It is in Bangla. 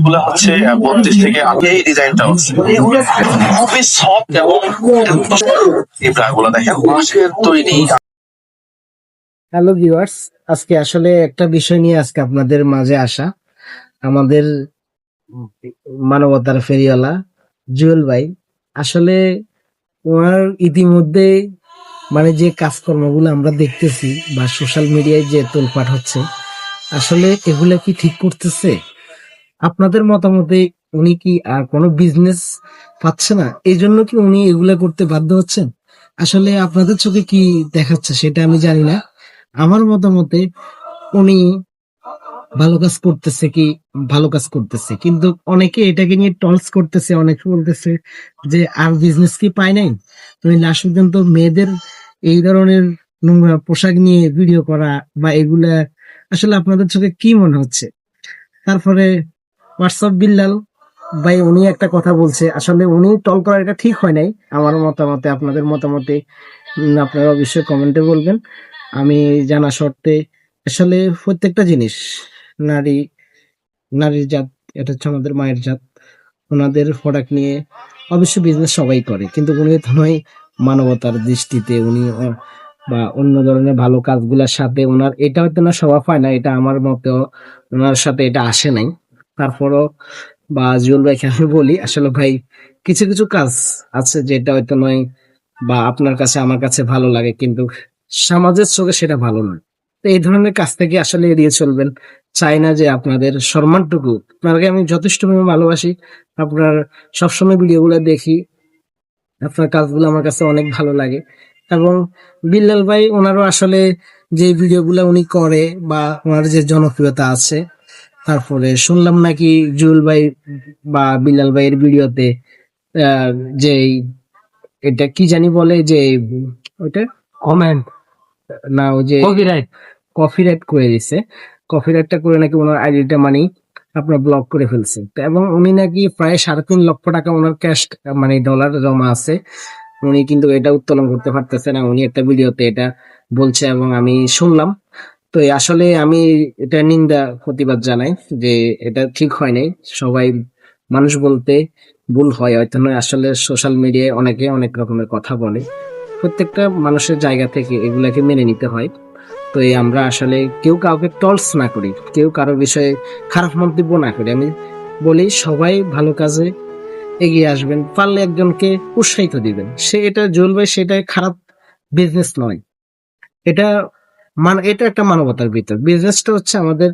গুলো হচ্ছে 32 থেকে এই ডিজাইনটা হচ্ছে খুবই সফট এবং এই ব্রাগুলো দেখেন বাঁশের তৈরি। হ্যালো ভিউয়ার্স, আজকে আসলে একটা বিষয় নিয়ে আজকে আপনাদের মাঝে আসা। আমাদের মানবতার ফেরিওয়ালা জুয়েল ভাই আসলে ওনার ইতিমধ্যে মানে যে কাজকর্মগুলো আমরা দেখতেছি বা সোশ্যাল মিডিয়ায় যে তোলপাট হচ্ছে, আসলে এগুলা কি ঠিক করতেছে? আপনাদের মতামতে উনি কি আর কোনো বিজনেস পাচ্ছে না, এই জন্য কি উনি এগুলা করতে বাধ্য হচ্ছেন? আসলে আপনাদের চোখে কি দেখাচ্ছে সেটা আমি জানি না। আমার মতামতে উনি ভালো কাজ করতেছে কি ভালো কাজ করতেছে, কিন্তু অনেকে এটাকে নিয়ে টলস করতেছে, অনেকে বলতেছে যে আর বিজনেস কি পায় নাই। তুমি লাস্ট পর্যন্ত মেয়েদের এই ধরনের নোংরা পোশাক নিয়ে ভিডিও করা বা এগুলা আসলে আপনাদের চোখে কি মনে হচ্ছে? তারপরে হোয়াটসঅ্যাপ বিল্লাল ভাই উনি একটা কথা বলছে, আসলে উনি টল করা এটা ঠিক হয় নাই আমার মতামতে। আপনাদের মতামতে আপনারা অবশ্যই কমেন্টে বলবেন। আমি জানা শর্তে আসলে প্রত্যেকটা জিনিস নারী নারীর জাত, এটা হচ্ছে আমাদের মায়ের জাত। ওনাদের প্রোডাক্ট নিয়ে অবশ্যই বিজনেস সবাই করে, কিন্তু উনি তো নয় মানবতার দৃষ্টিতে উনি বা অন্য ধরনের ভালো কাজগুলোর সাথে ওনার এটা হয়তো না স্বভাব হয় না, এটা আমার মতেও ওনার সাথে এটা আসে নাই। তারপরও বা জুয়েল ভাইকে আমি বলি, আসলে ভাই কিছু কিছু কাজ আছে যেটা হয়তো নয় বা আপনার কাছে আমার কাছে ভালো লাগে, কিন্তু সমাজের চোখে সেটা ভালো নয়। তো এই ধরনের কাজ থেকে আসলে এড়িয়ে চলবেন। চাই না যে আপনাদের সম্মানটুকু, আপনাকে আমি যথেষ্ট পরিমাণে ভালোবাসি, আপনার সবসময় ভিডিওগুলো দেখি, আপনার কাজগুলো আমার কাছে অনেক ভালো লাগে। এবং বিল্লাল ভাই ওনারও আসলে যে ভিডিওগুলো উনি করে বা ওনার যে জনপ্রিয়তা আছে, তারপরে শুনলাম নাকি জুয়েল ভাই বা বিল্লাল ভাইয়ের ভিডিওতে আহ, যে এটা কি জানি বলে যে ওইটা কমেন্ট না, ওই যে কপিরাইট করে দিছে, কপিরাইটটা করে নাকি ওনার আইডিটা মানে আপনার ব্লক করে ফেলছে। তো এবং উনি নাকি প্রায় 3.5 লক্ষ টাকা ওনার ক্যাশ মানে ডলার জমা আছে, উনি কিন্তু এটা উত্তোলন করতে পারতেছে না, উনি একটা ভিডিওতে এটা বলছে এবং আমি শুনলাম। তো আসলে আমি এটা নিন্দা প্রতিবাদ জানাই যে এটা ঠিক হয় নাই। সবাই মানুষ বলতে ভুল হয় হয়তো নয়, আসলে সোশ্যাল মিডিয়ায় অনেকে অনেক রকমের কথা বলে, প্রত্যেকটা মানুষের জায়গা থেকে এগুলাকে মেনে নিতে হয়। তো এই আমরা আসলে কেউ কাউকে টলস না করি, কেউ কারো বিষয়ে খারাপ মন্তব্য না করি। আমি বলি সবাই ভালো কাজে এগিয়ে আসবেন, পারলে একজনকে উৎসাহিত দিবেন, সে এটা জ্বলবে, সেটাই খারাপ বিজনেস নয়। এটা এটা একটা মানবতার ভিতর, বিজনেসটা হচ্ছে আমাদের